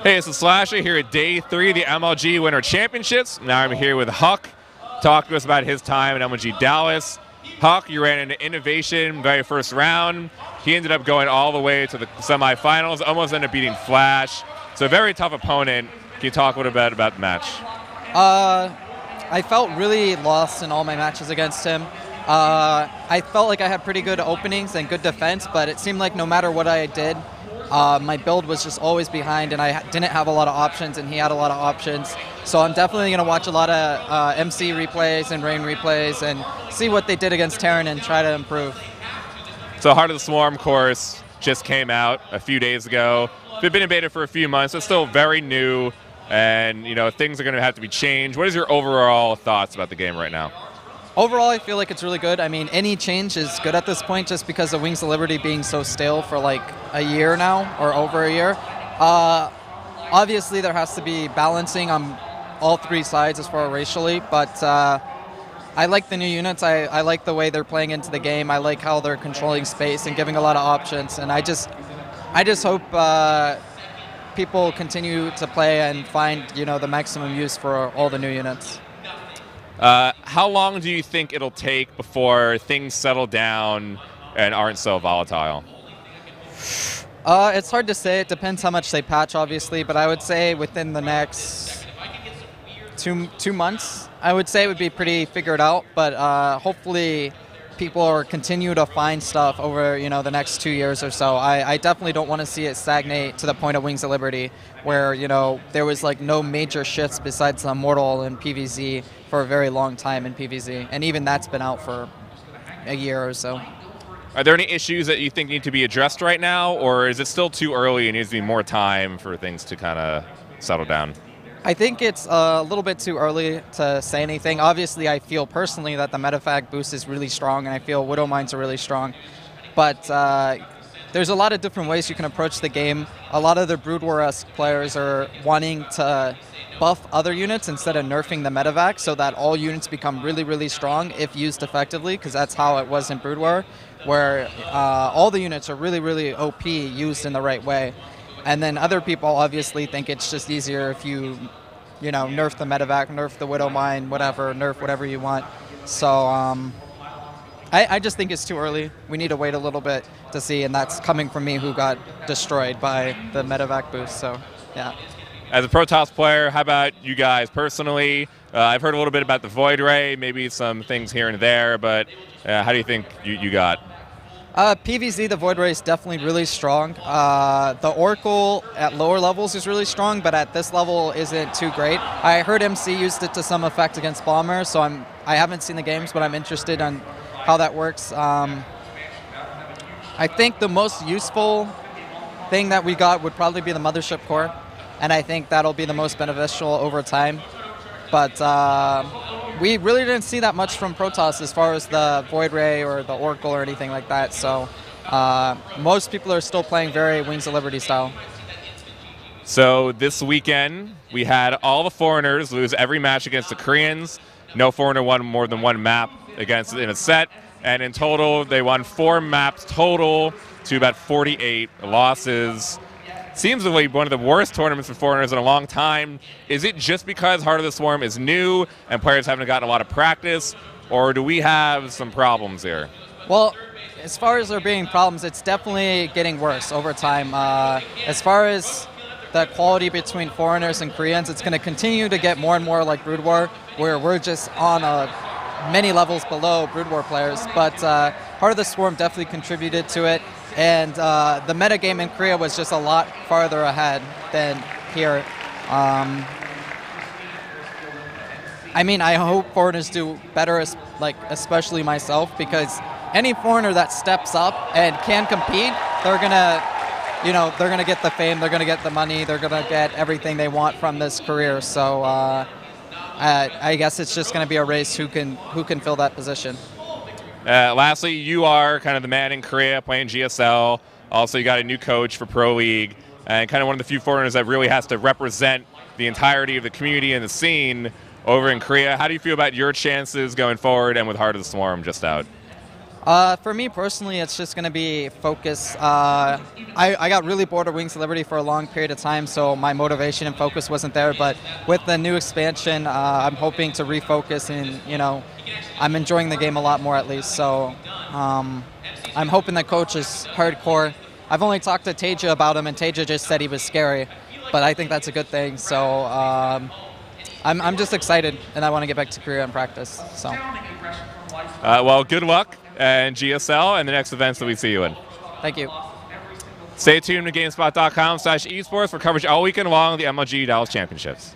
Hey, this is Slasher here at Day 3 of the MLG Winter Championships. Now I'm here with HuK, talk to us about his time at MLG Dallas. HuK, you ran into innovation very first round. He ended up going all the way to the semifinals, almost ended up beating Flash. So a very tough opponent. Can you talk a little bit about the match? I felt really lost in all my matches against him. I felt like I had pretty good openings and good defense, but it seemed like no matter what I did, my build was just always behind, and I didn't have a lot of options, and he had a lot of options. So I'm definitely going to watch a lot of MC replays and Rain replays and see what they did against Terran and try to improve. So Heart of the Swarm course just came out a few days ago. It's been in beta for a few months. It's still very new, and things are going to have to be changed. What is your overall thoughts about the game right now? Overall, I feel like it's really good. I mean, any change is good at this point just because of Wings of Liberty being so stale for like a year now, or over a year. Obviously, there has to be balancing on all three sides as far as racially, but I like the new units. I like the way they're playing into the game. I like how they're controlling space and giving a lot of options, and I just hope people continue to play and find the maximum use for all the new units. How long do you think it'll take before things settle down and aren't so volatile? It's hard to say. It depends how much they patch, obviously, but I would say within the next two months, I would say it would be pretty figured out, but hopefully people will continue to find stuff over the next 2 years or so. I definitely don't want to see it stagnate to the point of Wings of Liberty where there was like no major shifts besides the Immortal and PvZ for a very long time in PvZ, and even that's been out for a year or so. Are there any issues that you think need to be addressed right now, or is it still too early and needs to be more time for things to kind of settle down? I think it's a little bit too early to say anything. Obviously, I feel personally that the Metafag boost is really strong, and I feel Widow Mines are really strong. But there's a lot of different ways you can approach the game. A lot of the Brood War-esque players are wanting to buff other units instead of nerfing the Metavac so that all units become really, really strong if used effectively, because that's how it was in Brood War, where all the units are really, really OP used in the right way. And then other people obviously think it's just easier if you, nerf the Metavac, nerf the Widow Mine, whatever, nerf whatever you want. So I just think it's too early. We need to wait a little bit to see, and that's coming from me who got destroyed by the Metavac boost, so yeah. As a Protoss player, how about you guys personally? I've heard a little bit about the Void Ray, maybe some things here and there, but how do you think you got? PvZ, the Void Ray is definitely really strong. The Oracle at lower levels is really strong, but at this level isn't too great. I heard MC used it to some effect against Bomber, so I haven't seen the games, but I'm interested on how that works. I think the most useful thing that we got would probably be the Mothership Core, and I think that'll be the most beneficial over time. But we really didn't see that much from Protoss as far as the Void Ray or the Oracle or anything like that. So most people are still playing very Wings of Liberty style. So this weekend, we had all the foreigners lose every match against the Koreans. No foreigner won more than one map against in a set. And in total, they won 4 maps total to about 48 losses. Seems to be one of the worst tournaments for foreigners in a long time. Is it just because Heart of the Swarm is new and players haven't gotten a lot of practice, or do we have some problems here? Well, as far as there being problems, it's definitely getting worse over time. As far as the quality between foreigners and Koreans, it's going to continue to get more and more like Brood War, where we're just on many levels below Brood War players. But Heart of the Swarm definitely contributed to it. And the metagame in Korea was just a lot farther ahead than here. I mean, I hope foreigners do better, especially myself, because any foreigner that steps up and can compete, they're gonna, they're gonna get the fame, they're gonna get the money, they're gonna get everything they want from this career. So I guess it's just gonna be a race who can fill that position. Lastly, you are kind of the man in Korea playing GSL. Also, you got a new coach for Pro League, and kind of one of the few foreigners that really has to represent the entirety of the community and the scene over in Korea. How do you feel about your chances going forward and with Heart of the Swarm just out? For me personally, it's just going to be focus. I got really bored of Wings of Liberty for a long period of time, so my motivation and focus wasn't there. But with the new expansion, I'm hoping to refocus, and I'm enjoying the game a lot more at least. So I'm hoping the coach is hardcore. I've only talked to Teja about him, and Teja just said he was scary, but I think that's a good thing. So I'm just excited, and I want to get back to Korea and practice. So. Well, good luck and GSL and the next events that we see you in. Thank you. Stay tuned to GameSpot.com/esports for coverage all weekend long of the MLG Dallas Championships.